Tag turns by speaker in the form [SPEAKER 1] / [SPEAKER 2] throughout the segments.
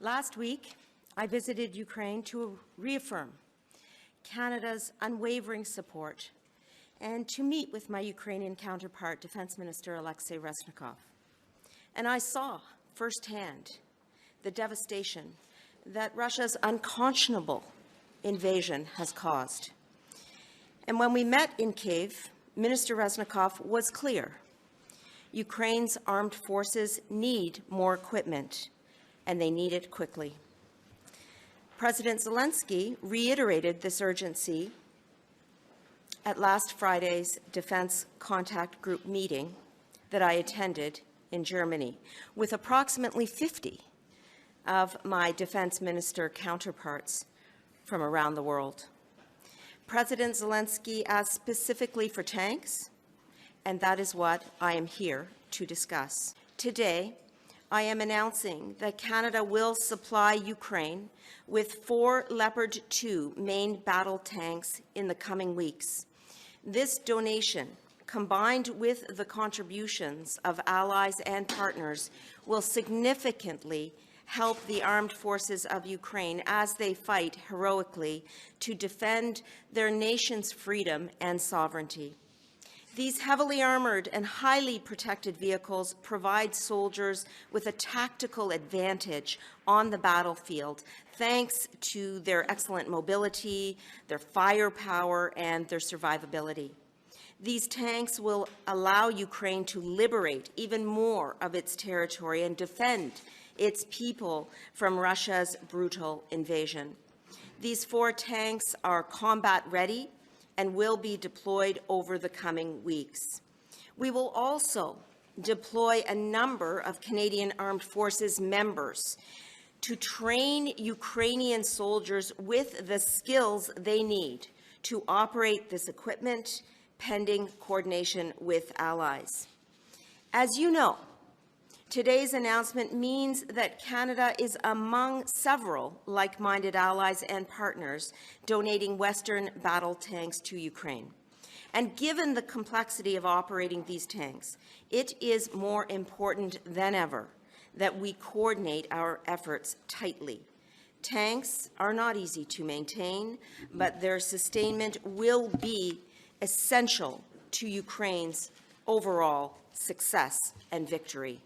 [SPEAKER 1] Last week, I visited Ukraine to reaffirm Canada's unwavering support and to meet with my Ukrainian counterpart, Defense Minister Alexei Reznikov. And I saw firsthand the devastation that Russia's unconscionable invasion has caused. And when we met in Kyiv, Minister Reznikov was clear. Ukraine's armed forces need more equipment, and they need it quickly. President Zelensky reiterated this urgency at last Friday's Defense Contact Group meeting that I attended in Germany, with approximately 50 of my defense minister counterparts from around the world. President Zelensky asked specifically for tanks, and that is what I am here to discuss. Today, I am announcing that Canada will supply Ukraine with 4 Leopard 2 main battle tanks in the coming weeks. This donation, combined with the contributions of allies and partners, will significantly help the armed forces of Ukraine as they fight heroically to defend their nation's freedom and sovereignty. These heavily armored and highly protected vehicles provide soldiers with a tactical advantage on the battlefield, thanks to their excellent mobility, their firepower, and their survivability. These tanks will allow Ukraine to liberate even more of its territory and defend its people from Russia's brutal invasion. These 4 tanks are combat ready and will be deployed over the coming weeks. We will also deploy a number of Canadian Armed Forces members to train Ukrainian soldiers with the skills they need to operate this equipment, pending coordination with allies. As you know, today's announcement means that Canada is among several like-minded allies and partners donating Western battle tanks to Ukraine. And given the complexity of operating these tanks, it is more important than ever that we coordinate our efforts tightly. Tanks are not easy to maintain, but their sustainment will be essential to Ukraine's overall success and victory.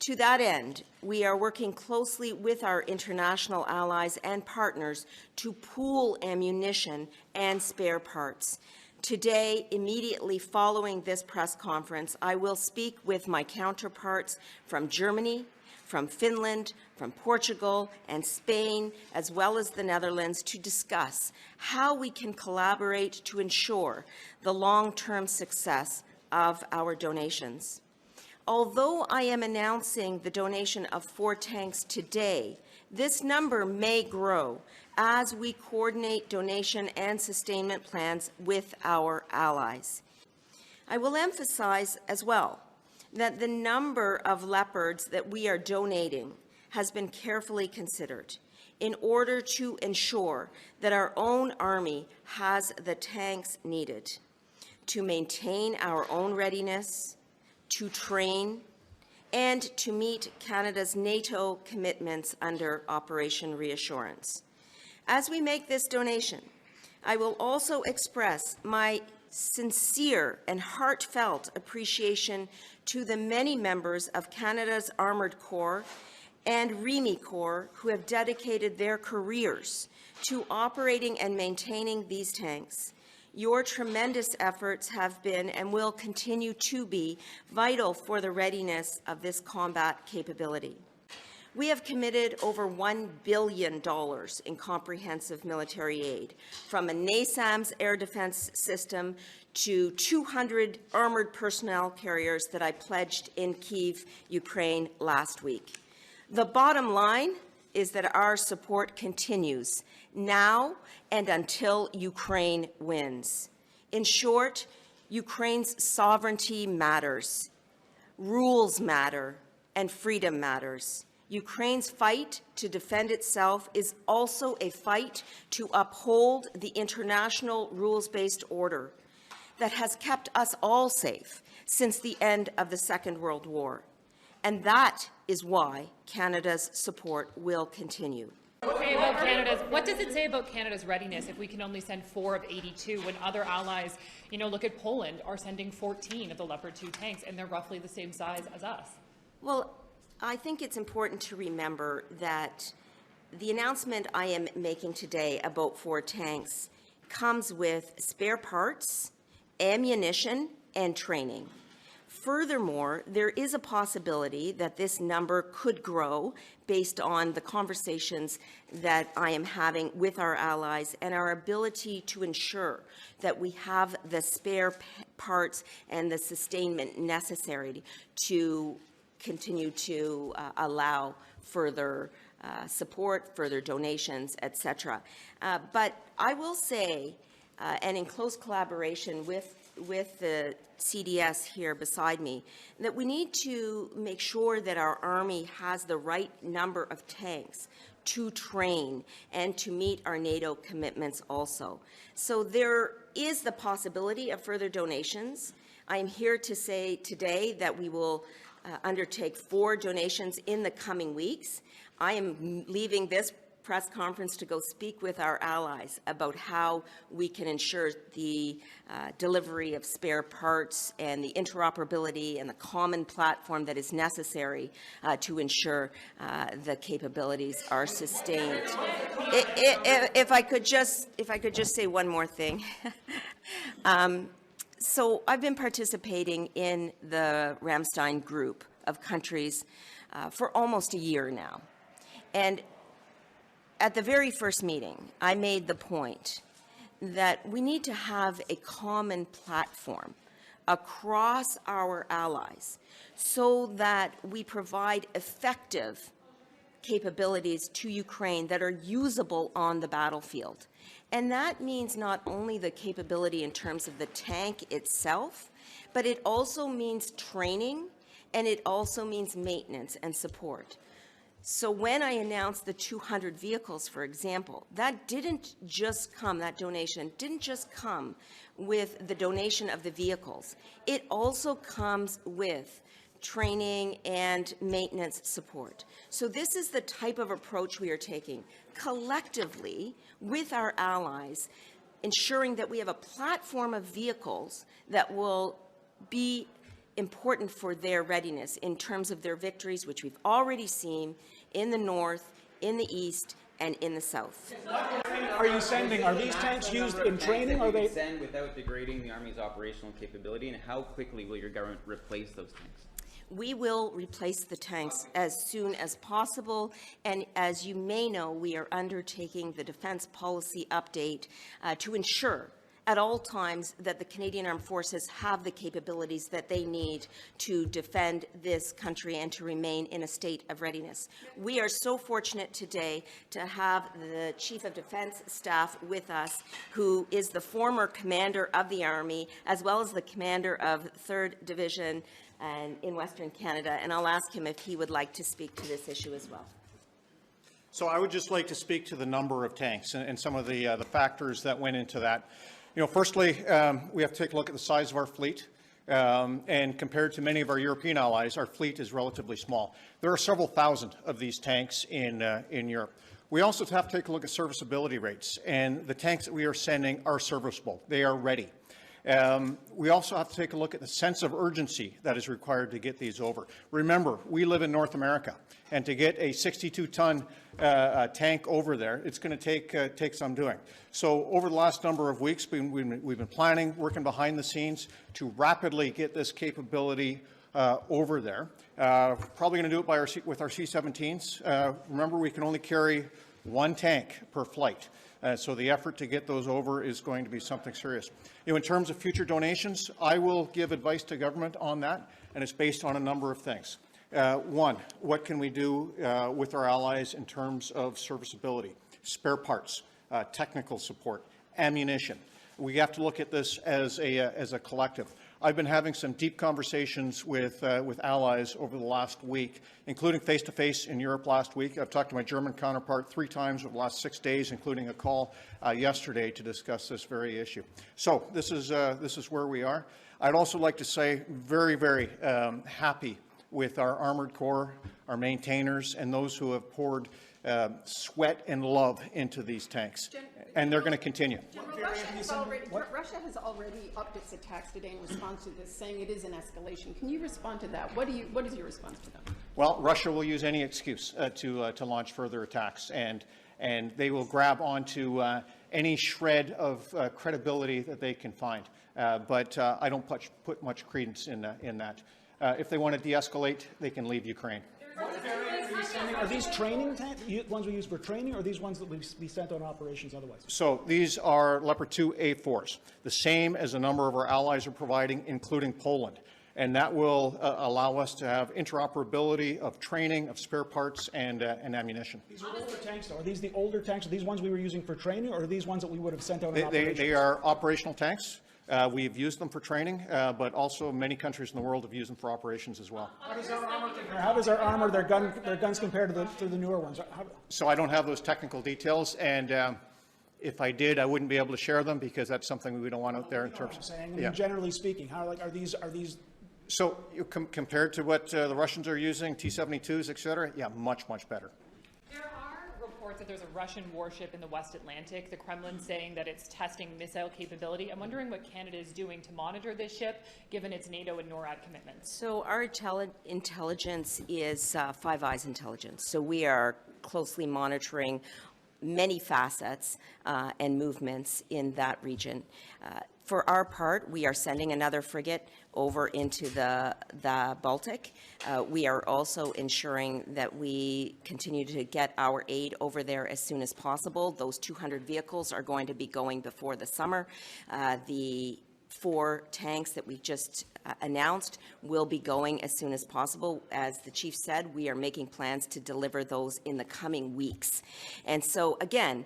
[SPEAKER 1] To that end, we are working closely with our international allies and partners to pool ammunition and spare parts. Today, immediately following this press conference, I will speak with my counterparts from Germany, from Finland, from Portugal and Spain, as well as the Netherlands, to discuss how we can collaborate to ensure the long-term success of our donations. Although I am announcing the donation of 4 tanks today, this number may grow as we coordinate donation and sustainment plans with our allies. I will emphasize as well that the number of Leopards that we are donating has been carefully considered in order to ensure that our own Army has the tanks needed to maintain our own readiness, to train, and to meet Canada's NATO commitments under Operation Reassurance. As we make this donation, I will also express my sincere and heartfelt appreciation to the many members of Canada's Armoured Corps and REME Corps who have dedicated their careers to operating and maintaining these tanks. Your tremendous efforts have been and will continue to be vital for the readiness of this combat capability. We have committed over $1 billion in comprehensive military aid, from a NASAMS air defense system to 200 armored personnel carriers that I pledged in Kyiv, Ukraine last week. The bottom line is that our support continues now and until Ukraine wins. In short, Ukraine's sovereignty matters, rules matter, and freedom matters. Ukraine's fight to defend itself is also a fight to uphold the international rules-based order that has kept us all safe since the end of the Second World War. And that is why Canada's support will continue.
[SPEAKER 2] What does it say about Canada's readiness if we can only send 4 of 82 when other allies, look at Poland, are sending 14 of the Leopard 2 tanks, and they're roughly the same size as us?
[SPEAKER 1] Well, I think it's important to remember that the announcement I am making today about 4 tanks comes with spare parts, ammunition, and training. Furthermore, there is a possibility that this number could grow based on the conversations that I am having with our allies and our ability to ensure that we have the spare parts and the sustainment necessary to continue to allow further support, further donations, etc. But I will say, and in close collaboration with the CDS here beside me, that we need to make sure that our Army has the right number of tanks to train and to meet our NATO commitments also. So there is the possibility of further donations. I am here to say today that we will undertake 4 donations in the coming weeks. I am leaving this press conference to go speak with our allies about how we can ensure the delivery of spare parts and the interoperability and the common platform that is necessary to ensure the capabilities are sustained. If I could just say one more thing. So I've been participating in the Ramstein group of countries for almost a year now. And at the very first meeting, I made the point that we need to have a common platform across our allies so that we provide effective capabilities to Ukraine that are usable on the battlefield. And that means not only the capability in terms of the tank itself, but it also means training, and it also means maintenance and support. So when I announced the 200 vehicles, for example, that donation didn't just come with the donation of the vehicles. It also comes with training and maintenance support. So this is the type of approach we are taking collectively with our allies, ensuring that we have a platform of vehicles that will be important for their readiness in terms of their victories, which we've already seen in the north, in the east, and in the south.
[SPEAKER 3] Are these tanks used in training? Are they
[SPEAKER 4] send without degrading the Army's operational capability, and how quickly will your government replace those tanks?
[SPEAKER 1] We will replace the tanks as soon as possible, and as you may know, we are undertaking the defense policy update to ensure at all times that the Canadian Armed Forces have the capabilities that they need to defend this country and to remain in a state of readiness. We are so fortunate today to have the Chief of Defence Staff with us, who is the former commander of the Army, as well as the commander of 3rd Division and in Western Canada, and I'll ask him if he would like to speak to this issue as well.
[SPEAKER 5] So I would just like to speak to the number of tanks and some of the factors that went into that. Firstly, we have to take a look at the size of our fleet, and compared to many of our European allies, our fleet is relatively small. There are several thousand of these tanks in Europe. We also have to take a look at serviceability rates, and the tanks that we are sending are serviceable. They are ready. We also have to take a look at the sense of urgency that is required to get these over. Remember, we live in North America, and to get a 62-ton tank over there, it's going to take some doing. So over the last number of weeks, we've been planning, working behind the scenes to rapidly get this capability over there. Probably going to do it with our C-17s. Remember, we can only carry 1 tank per flight. So the effort to get those over is going to be something serious. In terms of future donations, I will give advice to government on that, and it's based on a number of things. 1, what can we do with our allies in terms of serviceability, spare parts, technical support, ammunition? We have to look at this as a collective. I've been having some deep conversations with allies over the last week, including face-to-face in Europe last week. I've talked to my German counterpart 3 times over the last 6 days, including a call yesterday to discuss this very issue. So this is where we are. I'd also like to say very, very happy with our Armored Corps, our maintainers, and those who have poured sweat and love into these tanks. And they're going to continue.
[SPEAKER 6] Russia has already upped its attacks today in response to this, saying it is an escalation. Can you respond to that? What is your response to that?
[SPEAKER 5] Well, Russia will use any excuse to launch further attacks, and they will grab onto any shred of credibility that they can find. But I don't put much credence in that. If they want to de-escalate, they can leave Ukraine.
[SPEAKER 3] Are these training tanks, ones we use for training, or are these ones that we be sent on operations otherwise?
[SPEAKER 5] So these are Leopard 2 A4s, the same as a number of our allies are providing, including Poland. And that will allow us to have interoperability of training, of spare parts, and ammunition.
[SPEAKER 3] These are older tanks, though. Are these the older tanks? Are these ones we were using for training, or are these ones that we would have sent out on operations?
[SPEAKER 5] They are operational tanks. We've used them for training, but also many countries in the world have used them for operations as well.
[SPEAKER 3] How does our armor compare? How does our armor, their guns compare to the newer ones?
[SPEAKER 5] So I don't have those technical details, and if I did, I wouldn't be able to share them because that's something we don't want out there in terms of.
[SPEAKER 3] I mean, generally speaking, how are these?
[SPEAKER 5] So compared to what the Russians are using, T-72s, et cetera, yeah, much better.
[SPEAKER 2] There are reports that there's a Russian warship in the West Atlantic, the Kremlin saying that it's testing missile capability. I'm wondering what Canada is doing to monitor this ship, given its NATO and NORAD commitments.
[SPEAKER 1] So our intelligence is Five Eyes intelligence. So we are closely monitoring many facets and movements in that region. For our part, we are sending another frigate over into the Baltic. We are also ensuring that we continue to get our aid over there as soon as possible. Those 200 vehicles are going to be going before the summer. The 4 tanks that we've just announced will be going as soon as possible. As the chief said, we are making plans to deliver those in the coming weeks. And so, again,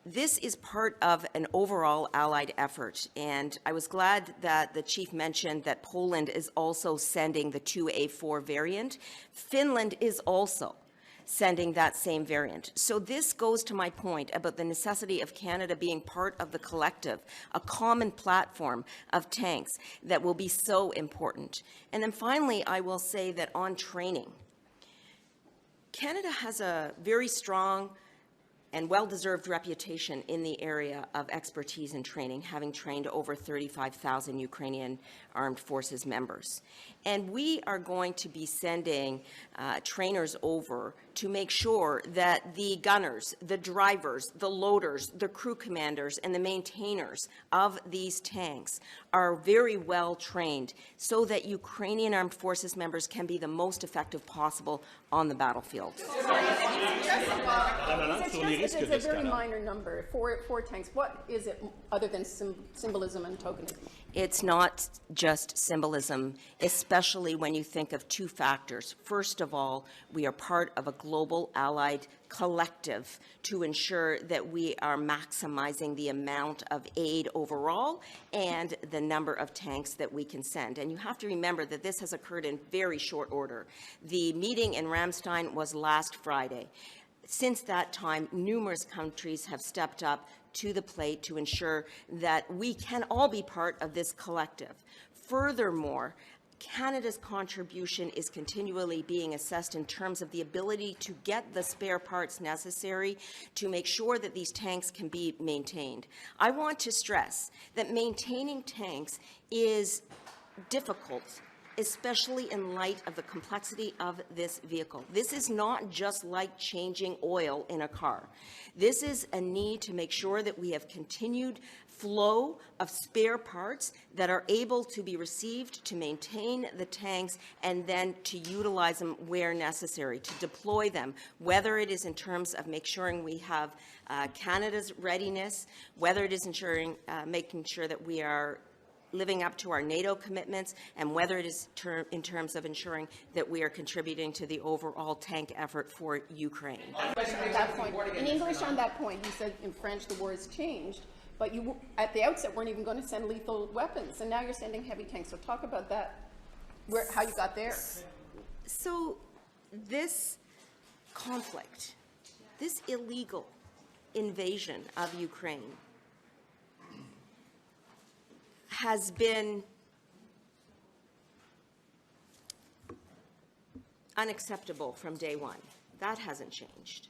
[SPEAKER 1] this is part of an overall allied effort, and I was glad that the chief mentioned that Poland is also sending the 2A4 variant. Finland is also sending that same variant. So this goes to my point about the necessity of Canada being part of the collective, a common platform of tanks that will be so important. And then finally, I will say that on training, Canada has a very strong and well-deserved reputation in the area of expertise and training, having trained over 35,000 Ukrainian armed forces members. And we are going to be sending trainers over to make sure that the gunners, the drivers, the loaders, the crew commanders, and the maintainers of these tanks are very well trained so that Ukrainian armed forces members can be the most effective possible on the battlefield.
[SPEAKER 6] It's a very minor number, four tanks. What is it other than symbolism and tokenism?
[SPEAKER 1] It's not just symbolism, especially when you think of 2 factors. First of all, we are part of a global allied collective to ensure that we are maximizing the amount of aid overall and the number of tanks that we can send. And you have to remember that this has occurred in very short order. The meeting in Ramstein was last Friday. Since that time, numerous countries have stepped up to the plate to ensure that we can all be part of this collective. Furthermore, Canada's contribution is continually being assessed in terms of the ability to get the spare parts necessary to make sure that these tanks can be maintained. I want to stress that maintaining tanks is difficult, especially in light of the complexity of this vehicle. This is not just like changing oil in a car. This is a need to make sure that we have continued flow of spare parts that are able to be received to maintain the tanks and then to utilize them where necessary, to deploy them, whether it is in terms of making sure we have Canada's readiness, whether it is ensuring, making sure that we are living up to our NATO commitments, and whether it is in terms of ensuring that we are contributing to the overall tank effort for Ukraine.
[SPEAKER 6] In English on that point, you said in French the war has changed, but you, at the outset, weren't even going to send lethal weapons, and now you're sending heavy tanks. So talk about that, how you got there.
[SPEAKER 1] So this conflict, this illegal invasion of Ukraine, has been unacceptable from day one. That hasn't changed.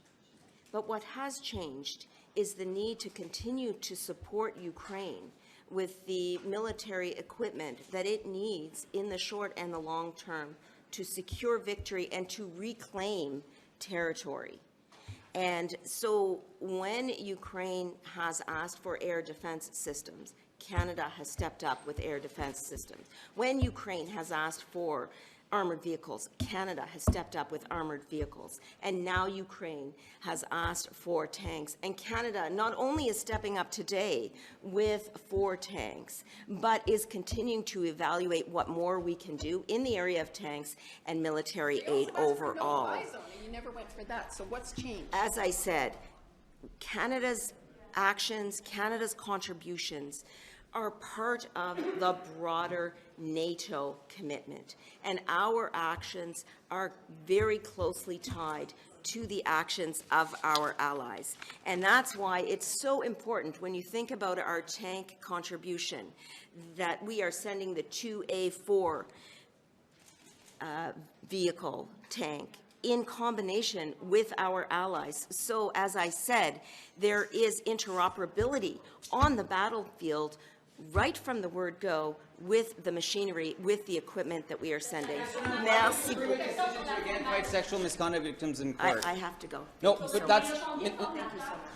[SPEAKER 1] But what has changed is the need to continue to support Ukraine with the military equipment that it needs in the short and the long term to secure victory and to reclaim territory. And so when Ukraine has asked for air defense systems, Canada has stepped up with air defense systems. When Ukraine has asked for armored vehicles, Canada has stepped up with armored vehicles. And now Ukraine has asked for tanks. And Canada not only is stepping up today with 4 tanks, but is continuing to evaluate what more we can do in the area of tanks and military aid overall.
[SPEAKER 6] No-fly zone, and you never went for that, so what's changed?
[SPEAKER 1] As I said, Canada's actions, Canada's contributions are part of the broader NATO commitment. And our actions are very closely tied to the actions of our allies. And that's why it's so important when you think about our tank contribution that we are sending the 2A4 vehicle tank in combination with our allies. So, as I said, there is interoperability on the battlefield right from the word go with the machinery, with the equipment that we are sending. Merci beaucoup.
[SPEAKER 4] Again, fight sexual misconduct victims in court.
[SPEAKER 1] I have to go.
[SPEAKER 4] No, but that's.
[SPEAKER 1] Thank you so much.